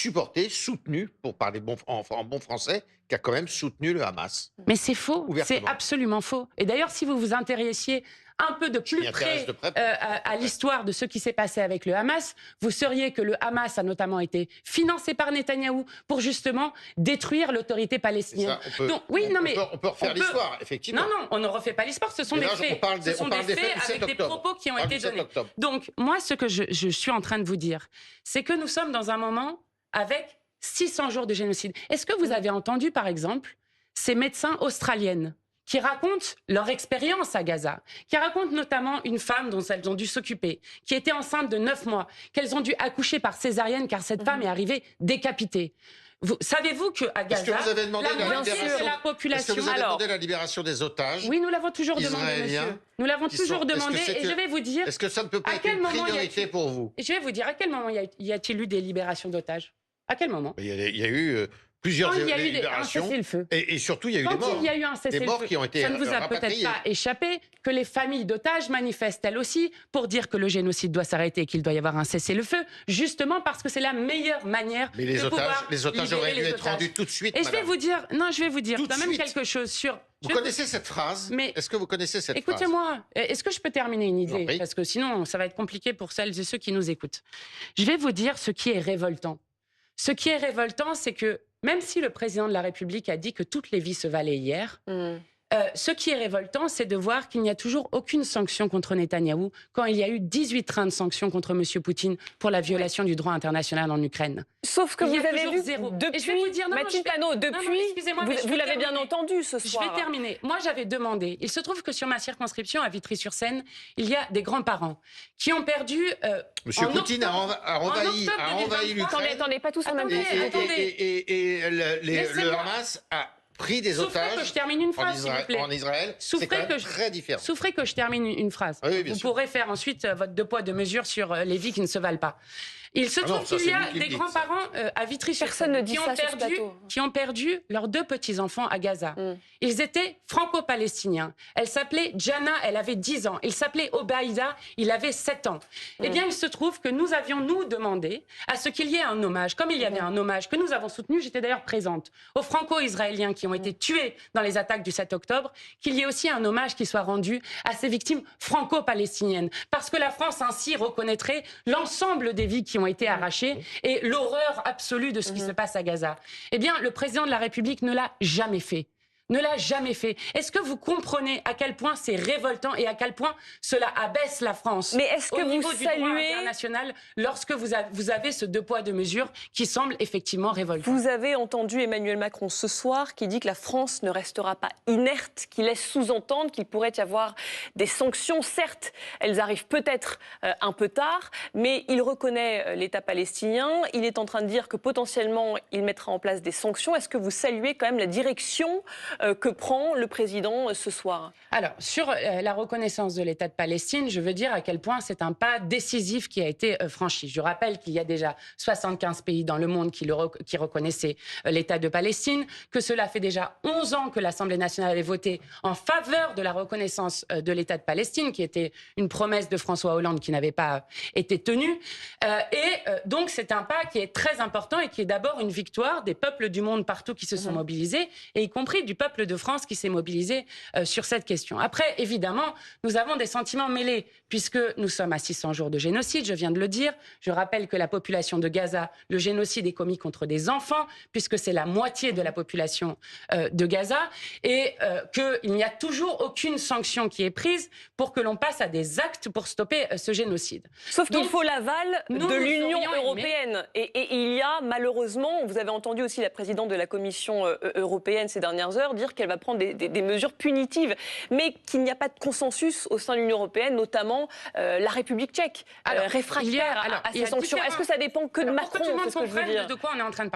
supporté, soutenu, pour parler en bon français, qui a quand même soutenu le Hamas, Mais c'est faux, c'est ouvertement. absolument faux. Et d'ailleurs, si vous vous intéressiez un peu de Je m'y plus intéresse près de près. à l'histoire de ce qui s'est passé avec le Hamas, vous sauriez que le Hamas a notamment été financé par Netanyahou pour justement détruire l'autorité palestinienne. Ça, on peut, Donc, oui, non, mais on peut refaire l'histoire, effectivement. Non, non, on ne refait pas l'histoire, ce sont Mais des là, faits. on parle Ce sont des des faits du 7 avec des octobre. propos qui ont On parle été du 7 donnés. octobre. Donc, moi, ce que je suis en train de vous dire, c'est que nous sommes dans un moment avec 600 jours de génocide. Est-ce que vous avez entendu, par exemple, ces médecins australiennes qui racontent leur expérience à Gaza, qui racontent notamment une femme dont elles ont dû s'occuper, qui était enceinte de 9 mois, qu'elles ont dû accoucher par césarienne car cette femme est arrivée décapitée. Savez-vous qu'à Gaza, Est-ce que vous avez demandé la moitié de la Est-ce population... que vous avez demandé la libération des otages? Oui, nous l'avons toujours demandé, israéliens monsieur. Nous l'avons toujours demandé et je vais vous dire... Est-ce que ça ne peut pas à être quel une moment priorité pour vous? Je vais vous dire, à quel moment y a-t-il eu des libérations d'otages? À quel moment? Il y a eu plusieurs Quand il y a eu un libérations. cessez-le-feu. Et surtout, il y a eu des Quand morts. il y a eu un Des cessez-le-feu, morts qui ont été ça ne vous a peut-être rapatriés. pas échappé que les familles d'otages manifestent elles aussi pour dire que le génocide doit s'arrêter et qu'il doit y avoir un cessez-le-feu, justement parce que c'est la meilleure manière Mais de pouvoir les otages libérer auraient dû les être otages. rendus tout de suite, Et je vais madame. vous dire, non, je vais vous dire Tout de quand même suite. quelque chose sur... Vous connaissez cette phrase? Mais Est-ce que vous connaissez cette phrase? écoutez-moi, est-ce que je peux terminer une Je vous en idée? prie. Parce que sinon, ça va être compliqué pour celles et ceux qui nous écoutent. Je vais vous dire ce qui est révoltant. Ce qui est révoltant, c'est que même si le président de la République a dit que toutes les vies se valaient hier, ce qui est révoltant, c'est de voir qu'il n'y a toujours aucune sanction contre Netanyahou quand il y a eu 18 trains de sanctions contre M. Poutine pour la violation du droit international en Ukraine. Sauf que Il y vous a avez toujours vu, zéro. depuis, Et je vais vous dire, non, non, Mathilde je vais- Panot, non, depuis, excusez-moi, mais je vous vais l'avez bien terminer. entendu ce Je soir. vais terminer. Moi, j'avais demandé. Il se trouve que sur ma circonscription, à Vitry-sur-Seine, il y a des grands-parents qui ont perdu... Monsieur en Poutine octobre- a en envahi octobre 2023. l'Ukraine. Attendez, pas tous en même Attendez, temps. attendez. Le Laissez-moi. Hamas a pris des Souffrez otages que je termine une phrase, s'il vous plaît. en Israël. Souffrez C'est quand même que je- très différent. Souffrez que je termine une phrase. Oui, bien Vous sûr. pourrez faire ensuite votre deux poids, deux mesures sur les vies qui ne se valent pas. Il se Ah non, trouve ça, qu'il y c'est a vous qui le des dites, grands-parents à Vitry-sur-Seine Personne ne dit ça sur ce plateau. qui ont perdu leurs deux petits-enfants à Gaza. Ils étaient franco-palestiniens. Elle s'appelait Jana, elle avait 10 ans. Il s'appelait Obaïda, il avait 7 ans. Eh bien, il se trouve que nous avions, nous, demandé à ce qu'il y ait un hommage, comme il y avait un hommage que nous avons soutenu, j'étais d'ailleurs présente, aux franco-israéliens qui ont été tués dans les attaques du 7 octobre, qu'il y ait aussi un hommage qui soit rendu à ces victimes franco-palestiniennes. Parce que la France ainsi reconnaîtrait l'ensemble des vies qui ont été arrachées et l'horreur absolue de ce qui se passe à Gaza. Eh bien, le président de la République ne l'a jamais fait. Ne l'a jamais fait. Est-ce que vous comprenez à quel point c'est révoltant et à quel point cela abaisse la France Mais est-ce que au vous niveau du droit saluez- international lorsque vous avez ce deux poids deux mesures qui semble effectivement révoltant? Vous avez entendu Emmanuel Macron ce soir qui dit que la France ne restera pas inerte, qui laisse sous-entendre qu'il pourrait y avoir des sanctions. Certes, elles arrivent peut-être un peu tard, mais il reconnaît l'État palestinien. Il est en train de dire que potentiellement, il mettra en place des sanctions. Est-ce que vous saluez quand même la direction que prend le président ce soir? Alors, sur la reconnaissance de l'État de Palestine, je veux dire à quel point c'est un pas décisif qui a été franchi. Je rappelle qu'il y a déjà 75 pays dans le monde qui reconnaissaient l'État de Palestine, que cela fait déjà 11 ans que l'Assemblée nationale avait voté en faveur de la reconnaissance de l'État de Palestine, qui était une promesse de François Hollande qui n'avait pas été tenue. Donc, c'est un pas qui est très important et qui est d'abord une victoire des peuples du monde partout qui se sont mobilisés, et y compris du peuple de France qui s'est mobilisé sur cette question. Après, évidemment, nous avons des sentiments mêlés, puisque nous sommes à 600 jours de génocide, je viens de le dire. Je rappelle que la population de Gaza, le génocide est commis contre des enfants, puisque c'est la moitié de la population de Gaza, et qu'il n'y a toujours aucune sanction qui est prise pour que l'on passe à des actes pour stopper ce génocide. Sauf qu'il Donc, faut l'aval nous, de nous l'Union aurions aimé- européenne. Et il y a malheureusement, vous avez entendu aussi la présidente de la Commission européenne ces dernières heures dire qu'elle va prendre des mesures punitives, mais qu'il n'y a pas de consensus au sein de l'Union européenne, notamment la République tchèque, Alors, réfractaire il y a à ces sanctions. Est-ce que ça dépend que de Alors, pour Macron? que tout le monde C'est ce que je veux comprenne dire. de quoi on est en train de parler.